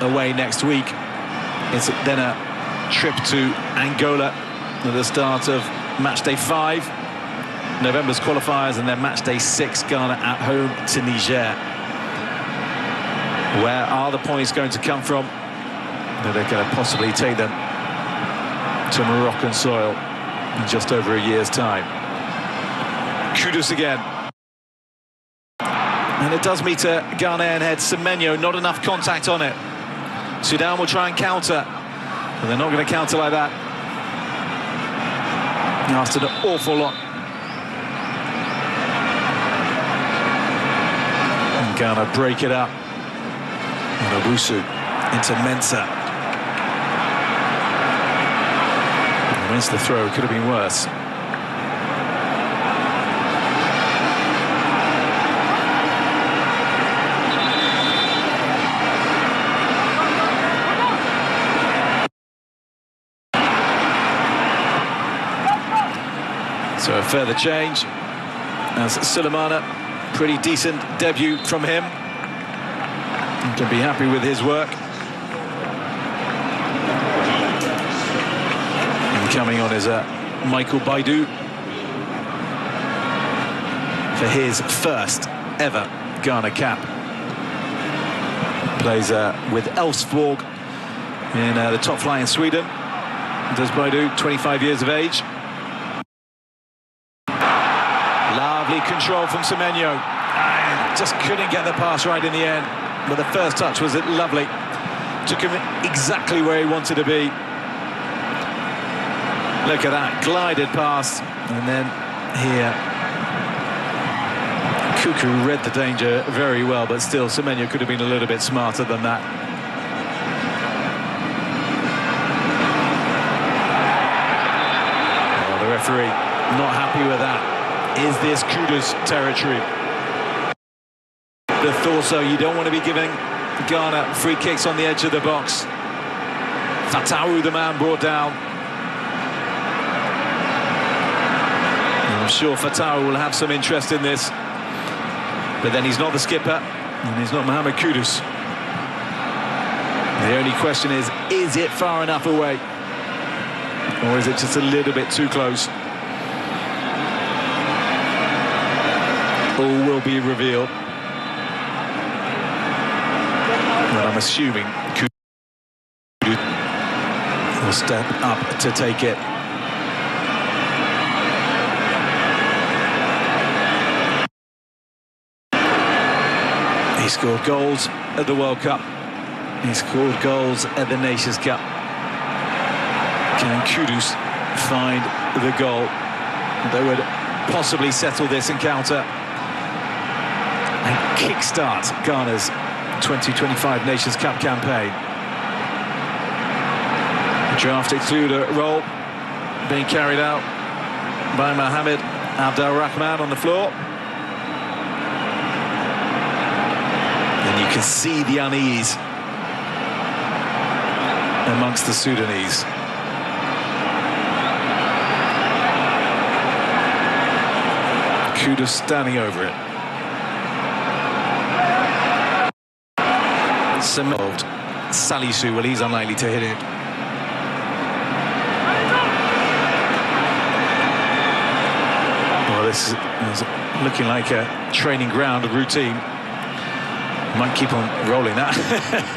away next week. It's then a trip to Angola at the start of match day 5, November's qualifiers, and then match day 6, Ghana at home to Niger. Where are the points going to come from? They're going to possibly take them to Moroccan soil in just over a year's time. Kudus again. And it does meet a Ghanaian head, Semenyo, not enough contact on it. Sudan will try and counter, but they're not going to counter like that. After an awful lot. And Ghana break it up. And Owusu into Mensah. And missed the throw, could have been worse. So a further change as Sulemana, pretty decent debut from him. You can be happy with his work. And coming on is Michael Baidu for his first ever Ghana cap. Plays with Elfsborg in the top flight in Sweden. Does Baidu, 25 years of age. Lovely control from Semenyo. Just couldn't get the pass right in the end. But the first touch was lovely. Took him exactly where he wanted to be. Look at that, glided past. And then here, Cuckoo read the danger very well, but still Semenyo could have been a little bit smarter than that. Oh, the referee not happy with that. Is this Kudus territory? The thought so. You don't want to be giving Ghana free kicks on the edge of the box. Fatawu, the man brought down. And I'm sure Fatawu will have some interest in this. But then he's not the skipper, and he's not Mohammed Kudus. The only question is it far enough away? Or is it just a little bit too close? All will be revealed. But I'm assuming Kudus will step up to take it. He scored goals at the World Cup. He scored goals at the Nations Cup. Can Kudus find the goal that would possibly settle this encounter and kickstart Ghana's 2025 Nations Cup campaign? Draft excluder role being carried out by Mohammed Abdelrahman on the floor. And you can see the unease amongst the Sudanese. Kudus standing over it. Salisu, well, he's unlikely to hit it. Well, this is looking like a training ground, a routine. Might keep on rolling that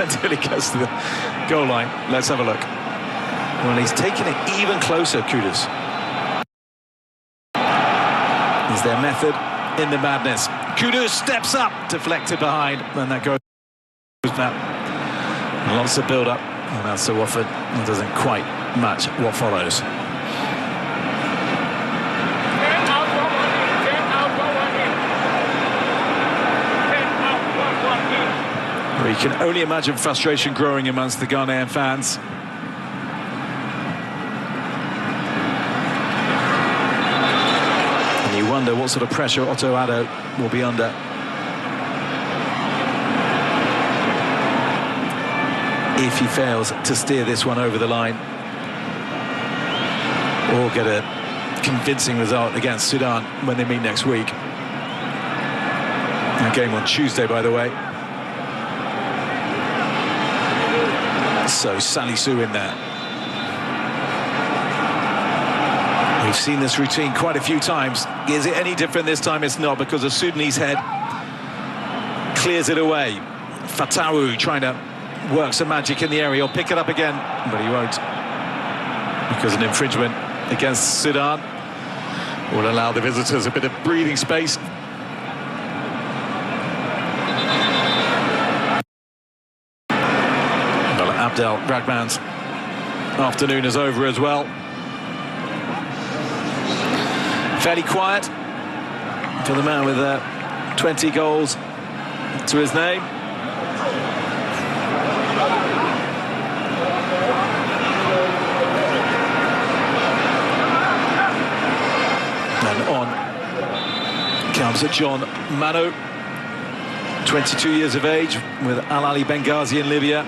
until he goes to the goal line. Let's have a look. Well, he's taking it even closer, Kudus. Is their method in the madness. Kudus steps up, deflected behind, and that goes back. Lots of build-up, and that's so often it doesn't quite match what follows. Well, you can only imagine frustration growing amongst the Ghanaian fans. And you wonder what sort of pressure Otto Addo will be under. If he fails to steer this one over the line or get a convincing result against Sudan when they meet next week. A game on Tuesday, by the way. So Salisu in there. We've seen this routine quite a few times. Is it any different this time? It's not, because the Sudanese head clears it away. Fatawu trying to work some magic in the area. He'll pick it up again, but he won't, because an infringement against Sudan will allow the visitors a bit of breathing space. Well, Abdel Rahman's afternoon is over as well. Fairly quiet for the man with 20 goals to his name. And on comes John Mano, 22 years of age, with Al Ali Benghazi in Libya.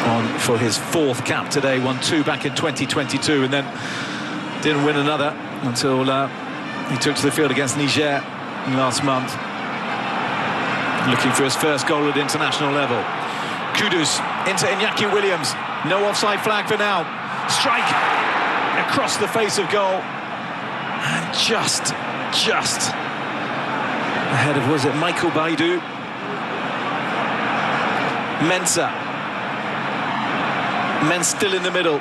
On for his fourth cap today, won 2 back in 2022, and then didn't win another until he took to the field against Niger last month, looking for his first goal at international level. Kudus into Iñaki Williams. No offside flag for now. Strike across the face of goal, and just ahead of, was it Michael Baidu? Mensah still in the middle.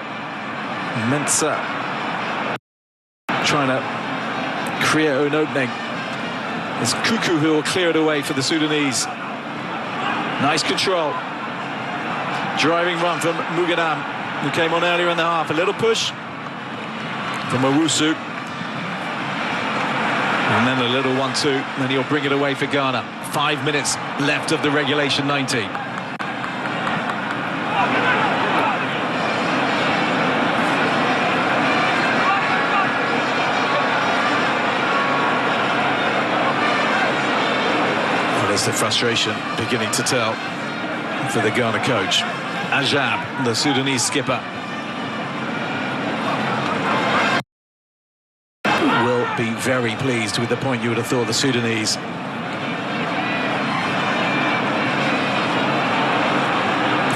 Mensah trying to create an opening. It's Kuku who will clear it away for the Sudanese. Nice control. Driving run from Mugadam, who came on earlier in the half. A little push from Owusu. And then a little 1-2. Then he'll bring it away for Ghana. 5 minutes left of the regulation 90. The frustration beginning to tell for the Ghana coach. Ajab, the Sudanese skipper, will be very pleased with the point. You would have thought the Sudanese.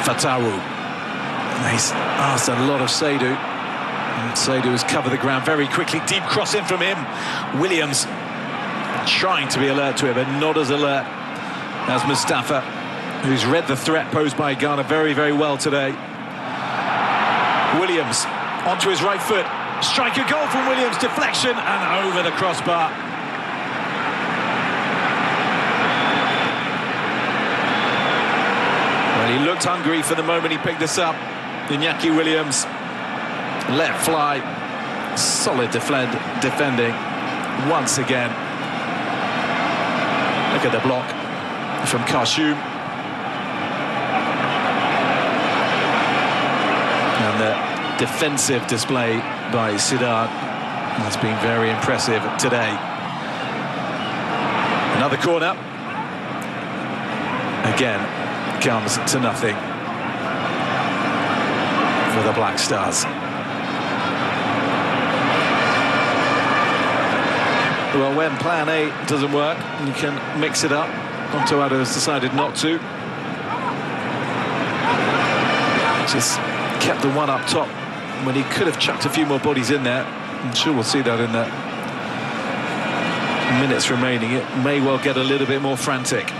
Fatawu. He's asked a lot of Seydou. And Seydou has covered the ground very quickly. Deep cross in from him. Williams trying to be alert to it, but not as alert as Mustafa, who's read the threat posed by Ghana very, very well today. Williams onto his right foot. Strike a goal from Williams. Deflection and over the crossbar. Well, he looked hungry for the moment he picked this up. Iñaki Williams let fly. Solid defending once again. Look at the block from Kashum. And the defensive display by Sudan has been very impressive today. Another corner. Again, comes to nothing for the Black Stars. Well, when plan A doesn't work, you can mix it up. Ontoado has decided not to. Just kept the one up top when he could have chucked a few more bodies in there. I'm sure we'll see that in the minutes remaining. It may well get a little bit more frantic.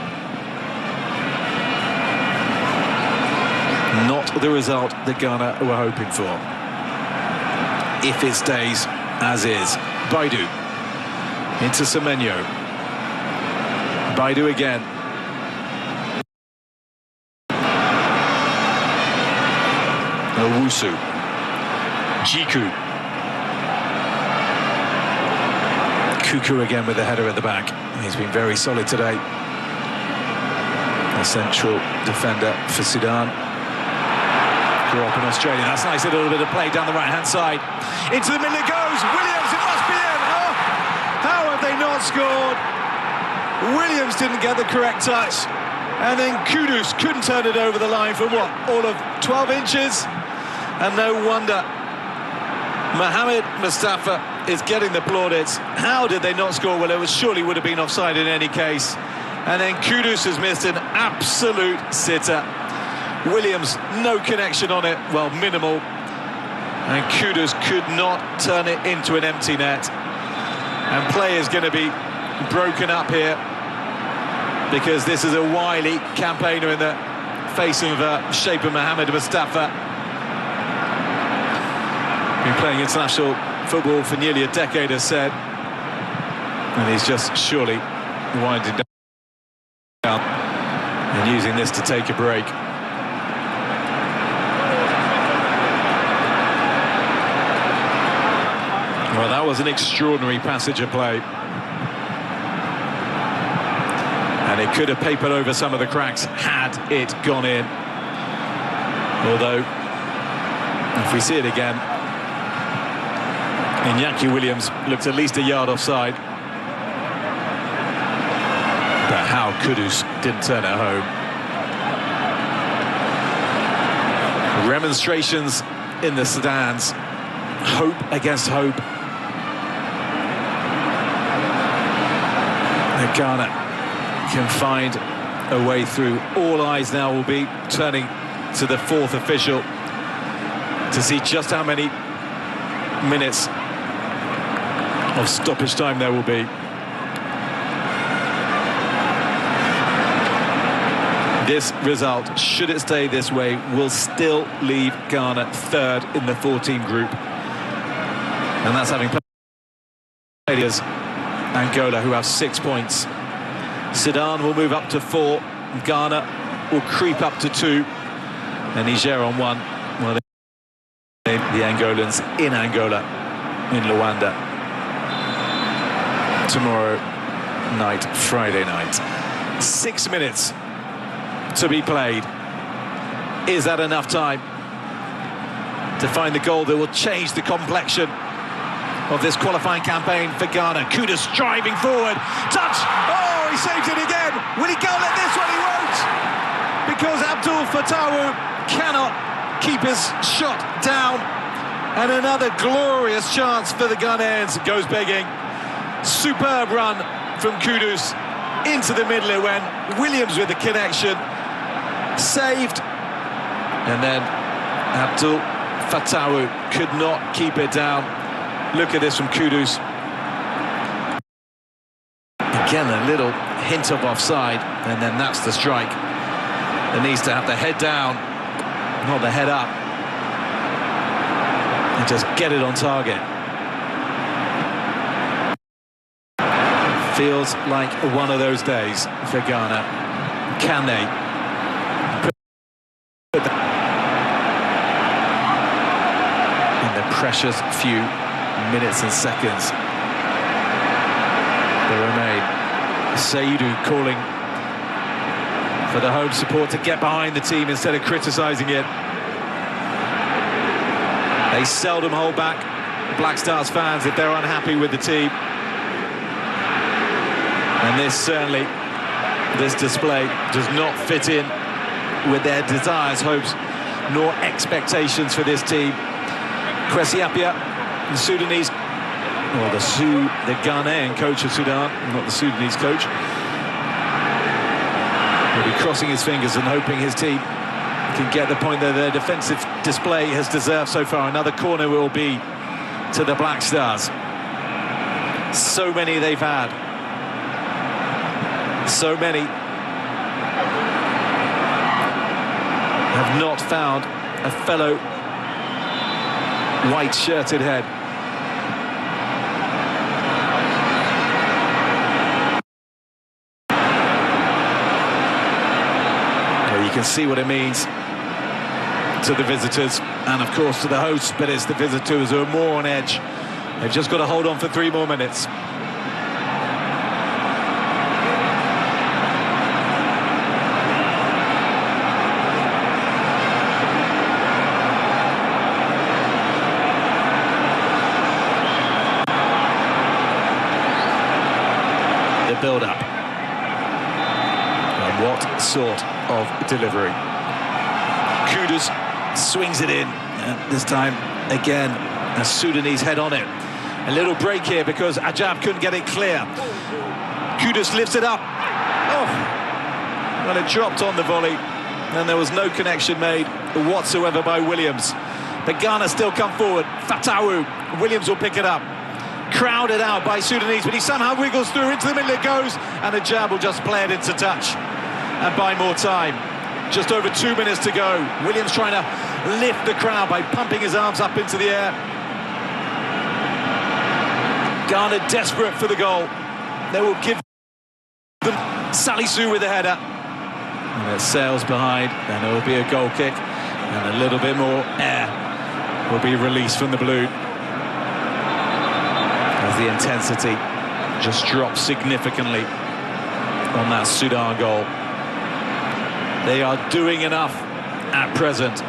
Not the result that Ghana were hoping for. If it stays as is. Baidu into Semenyo. Baidu again. Owusu. Jiku. Kuku again with the header at the back. He's been very solid today. The central defender for Sudan. Grew up in Australia. That's nice, a little bit of play down the right-hand side. Into the middle it goes. Williams, it must be in. Oh, how have they not scored? Williams didn't get the correct touch. And then Kudus couldn't turn it over the line for what? All of 12 inches? And no wonder Mohammed Mustafa is getting the plaudits. How did they not score? Well, it surely would have been offside in any case. And then Kudus has missed an absolute sitter. Williams, no connection on it, well, minimal. And Kudus could not turn it into an empty net. And play is going to be broken up here, because this is a wily campaigner in the face of shaper Mohammed Mustafa. Been playing international football for nearly a decade, as said. And he's just surely winding down and using this to take a break. Well, that was an extraordinary passage of play. And it could have papered over some of the cracks had it gone in. Although, if we see it again, Iñaki Williams looked at least a yard offside. But how Kudus didn't turn it home. Remonstrations in the stands. Hope against hope. Ghana can find a way through. All eyes now will be turning to the fourth official to see just how many minutes of stoppage time there will be. This result, should it stay this way, will still leave Ghana third in the 14 group. And that's having played as Angola, who have 6 points. Sudan will move up to 4. Ghana will creep up to 2. And Niger on 1. Well, the Angolans in Angola, in Luanda. Tomorrow night, Friday night. 6 minutes to be played. Is that enough time to find the goal that will change the complexion of this qualifying campaign for Ghana? Kudus driving forward, touch, oh, he saves it again. Will he go like this? Well, he won't, because Abdul Fatawu cannot keep his shot down. And another glorious chance for the Ghanaians goes begging. Superb run from Kudus into the middle. It went. Williams with the connection, saved, and then Abdul Fatawu could not keep it down. Look at this from Kudus. Again, a little hint of offside, and then that's the strike. It needs to have the head down, not the head up, and just get it on target. Feels like one of those days for Ghana. Can they put in the precious few minutes and seconds that remain? Saidu calling for the home support to get behind the team instead of criticising it. They seldom hold back, Black Stars fans, if they're unhappy with the team. And this display does not fit in with their desires, hopes, nor expectations for this team. Kwesi Appiah, the Sudanese, or the Ghanaian coach of Sudan, not the Sudanese coach, will be crossing his fingers and hoping his team can get the point that their defensive display has deserved so far. Another corner will be to the Black Stars. So many they've had. So many have not found a fellow white-shirted head. Well, you can see what it means to the visitors and, of course, to the hosts, but it's the visitors who are more on edge. They've just got to hold on for 3 more minutes. Build-up. And what sort of delivery. Kudus swings it in, and this time again a Sudanese head on it. A little break here because Ajab couldn't get it clear. Kudus lifts it up. Oh, Well, it dropped on the volley, and there was no connection made whatsoever by Williams. But Ghana still come forward. Fatawu, Williams will pick it up. Crowded out by Sudanese, but he somehow wiggles through into the middle. It goes, and the jab will just play it into touch and buy more time. Just over 2 minutes to go. Williams trying to lift the crowd by pumping his arms up into the air. Ghana desperate for the goal. They will give them Salisu with the header. And it sails behind, and there will be a goal kick, and a little bit more air will be released from the blue. As the intensity just drops significantly on that Sudan goal. They are doing enough at present.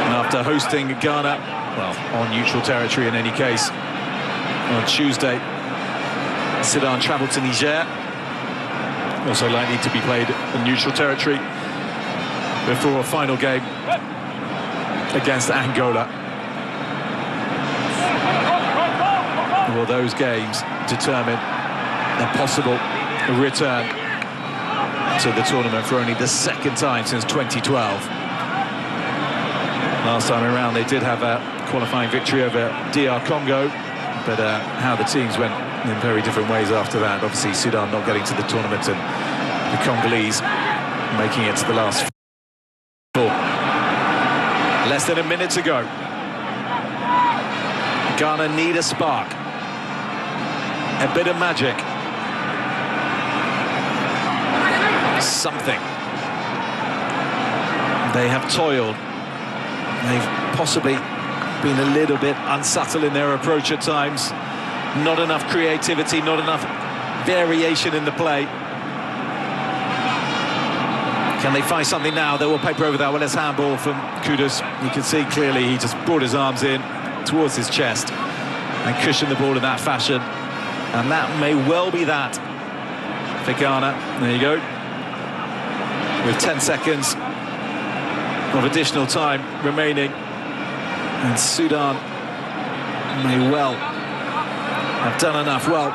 And after hosting Ghana, well, on neutral territory in any case, on Tuesday, Sudan travelled to Niger, also likely to be played in neutral territory before a final game against Angola. Well, those games determine a possible return to the tournament for only the second time since 2012. Last time around they did have a qualifying victory over DR Congo, but how the teams went in very different ways after that. Obviously Sudan not getting to the tournament, and the Congolese making it to the last four. Less than a minute to go. Ghana need a spark, a bit of magic, something. They have toiled. They've possibly been a little bit unsubtle in their approach at times. Not enough creativity, not enough variation in the play. Can they find something now? They will paper over that. Well, it's handball from Kudus. You can see clearly he just brought his arms in towards his chest and cushioned the ball in that fashion. And that may well be that for Ghana. There you go. With 10 seconds of additional time remaining. And Sudan may well have done enough. Well,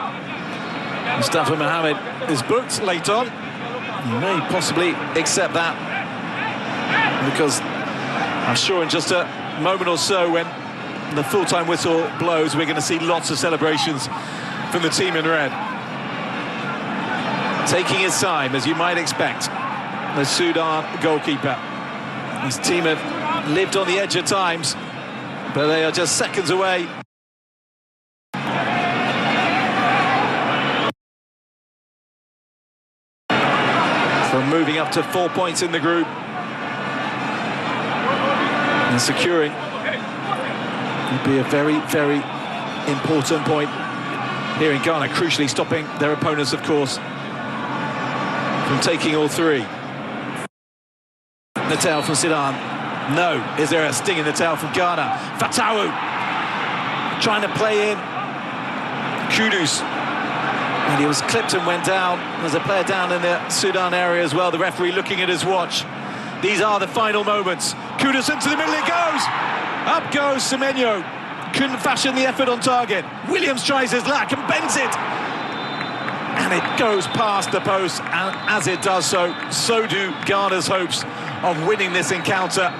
Mustafa Mohammed is booked late on. He may possibly accept that, because I'm sure in just a moment or so, when the full-time whistle blows, we're going to see lots of celebrations from the team in red. Taking his time, as you might expect, the Sudan goalkeeper. His team have lived on the edge at times, but they are just seconds away. From moving up to 4 points in the group and securing would be a very, very important point here in Ghana, crucially stopping their opponents, of course, from taking all three. The tail from Sudan. No. Is there a sting in the tail from Ghana? Fatawu trying to play in. Kudus. And he was clipped and went down. There's a player down in the Sudan area as well. The referee looking at his watch. These are the final moments. Kudus into the middle, it goes! Up goes Semenyo. Couldn't fashion the effort on target. Williams tries his luck and bends it. And it goes past the post. And as it does so, so do Ghana's hopes of winning this encounter.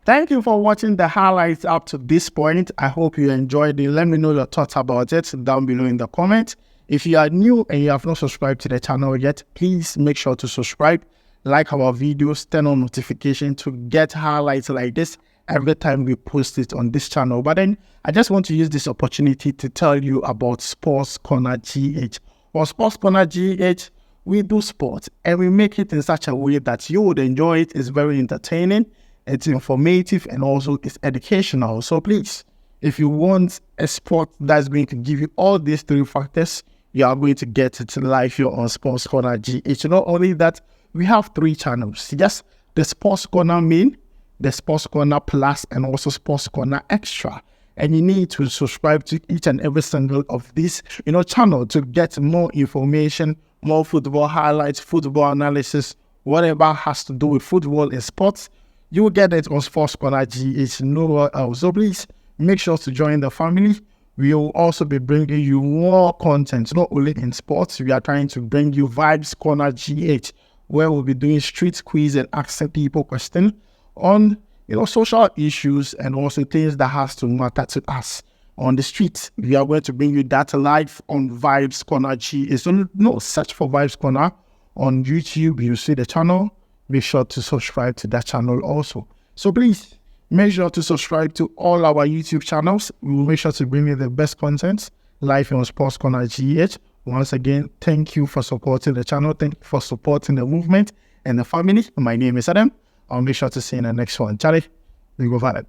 Thank you for watching the highlights up to this point. I hope you enjoyed it. Let me know your thoughts about it down below in the comments. If you are new and you have not subscribed to the channel yet, please make sure to subscribe, like our videos, turn on notification to get highlights like this every time we post it on this channel. But then I just want to use this opportunity to tell you about Sports Corner GH. For Sports Corner GH, we do sports and we make it in such a way that you would enjoy it. It's very entertaining, it's informative, and also it's educational. So please, if you want a sport that's going to give you all these three factors, you are going to get it live here on Sports Corner GH. Not only that, we have 3 channels. Yes, the Sports Corner Main, the Sports Corner Plus, and also Sports Corner Extra. And you need to subscribe to each and every single of these, channel to get more information, more football highlights, football analysis, whatever has to do with football and sports. You will get it on Sports Corner GH, nowhere else. So please make sure to join the family. We will also be bringing you more content, not only in sports. We are trying to bring you Vibes Corner GH, where we'll be doing street quiz and asking people questions on, social issues and also things that has to matter to us on the street. We are going to bring you that live on Vibes Corner GH. So no, search for Vibes Corner on YouTube. You see the channel. Be sure to subscribe to that channel also. So please, make sure to subscribe to all our YouTube channels. We will make sure to bring you the best content live on Sports Corner GH. Once again, thank you for supporting the channel. Thank you for supporting the movement and the family. My name is Adam. I'll make sure to see you in the next one. Charlie, we go for it.